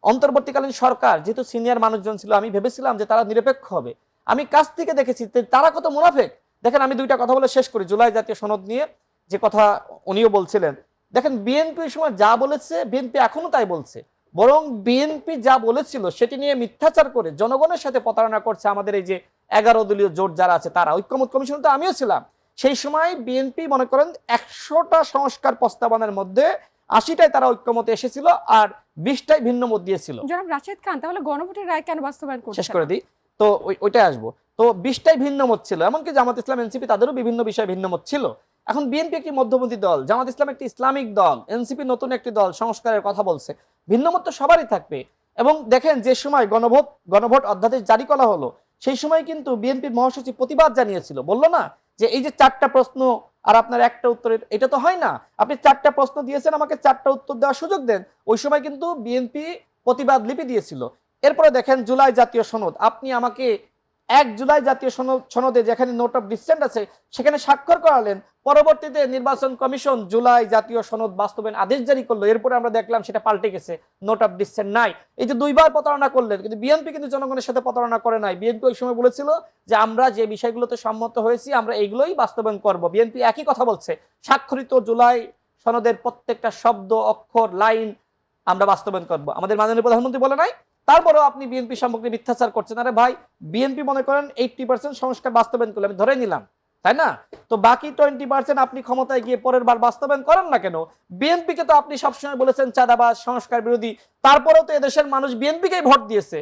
অন্তর্বর্তীকালীন সরকার যেহেতু সিনিয়র মানুষজন ছিল, আমি ভেবেছিলাম যে তারা নিরপেক্ষ হবে। আমি কাছ থেকে দেখেছি তারা কত মুনাফেক। দেখেন আমি দুইটা কথা বলে শেষ করি জুলাই জাতীয় সনদ নিয়ে যে কথা উনিও বলছিলেন। দেখেন বিএনপি সময় যা বলেছে বিএনপি এখনো তাই বলছে, বরং বিএনপি যা বলেছিল সেটি নিয়ে মিথ্যাচার করে জনগণের সাথে প্রতারণা করছে আমাদের এই যে 11 দলীয় জোট যারা আছে তারা। ঐক্যমত কমিশনে তো আমিও ছিলাম। সেই সময় বিএনপি মনে করেন 100টা সংস্কার প্রস্তাবনার মধ্যে 80টায় তারা ঐক্যমতে এসেছিল আর 20টাই ভিন্ন মত দিয়েছিল। জনাব রাশেদ খান, তাহলে গণভোটের রায় কেন বাস্তবায়ন করছে? শেষ করে দিই, তো ওইটাই আসবো। তো 20টাই ভিন্ন মত ছিল, এমনকি জামাত ইসলাম এনসিপি তাদেরও বিভিন্ন বিষয়ে ভিন্ন মত ছিল। এখন বিএনপি একটি মধ্যপন্থী দল, জামাত ইসলাম একটি ইসলামিক দল, এনসিপি নতুন একটি দল, সংস্কারের কথা বলছে। ভিন্ন মত তো সবারই থাকবে। এবং দেখেন যে সময় গণভোট অধ্যাদেশ জারি করা হলো সেই সময় কিন্তু বিএনপির মহাসচিব প্রতিবাদ জানিয়েছিল, বললো না যে এই যে 4টা প্রশ্ন আর আপনার একটা উত্তরের, এটা তো হয় না, আপনি 4টা প্রশ্ন দিয়েছেন, আমাকে 4টা উত্তর দেওয়ার সুযোগ দেন। ওই সময় কিন্তু বিএনপি প্রতিবাদ লিপি দিয়েছিল। এরপরে দেখেন জুলাই জাতীয় সনদ, আপনি আমাকে 1 জুলাই জাতীয় সনদে যেখানে নোট অফ ডিসেন্ট আছে সেখানে স্বাক্ষর করালেন, পরবর্তীতে নির্বাচন কমিশন জুলাই জাতীয় সনদ বাস্তবায়ন আদেশ জারি করলো, এরপরে আমরা দেখলাম সেটা পাল্টে গেছে, নোট অফ ডিসেন্ট নাই। এই যে 2বার প্রতারণা করলেন, কিন্তু বিএনপি কিন্তু জনগণের সাথে প্রতারণা করে নাই। বিএনপি ওই সময় বলেছিল যে আমরা যে বিষয়গুলোতে সম্মত হয়েছি আমরা এইগুলোই বাস্তবায়ন করব। বিএনপি একই কথা বলছে, স্বাক্ষরিত জুলাই সনদের প্রত্যেকটা শব্দ অক্ষর লাইন আমরা বাস্তবায়ন করব। আমাদের মাননীয় প্রধানমন্ত্রী বলে নাই? তারপরেও আপনি বিএনপি সম্পর্কে মিথ্যাচার করছেন। আরে ভাই, বিএনপি মনে করেন 80% সংস্কার বাস্তবায়ন করলে, আমি ধরে নিলাম, তাই না? তো বাকি 20% আপনি ক্ষমতায় গিয়ে পরের বার বাস্তবায়ন করেন না কেন? বিএনপিকে তো আপনি সবসময় বলেছেন চাঁদাবাজ, সংস্কার বিরোধী, তারপরেও তো এদেশের মানুষ বিএনপিকেই ভোট দিয়েছে।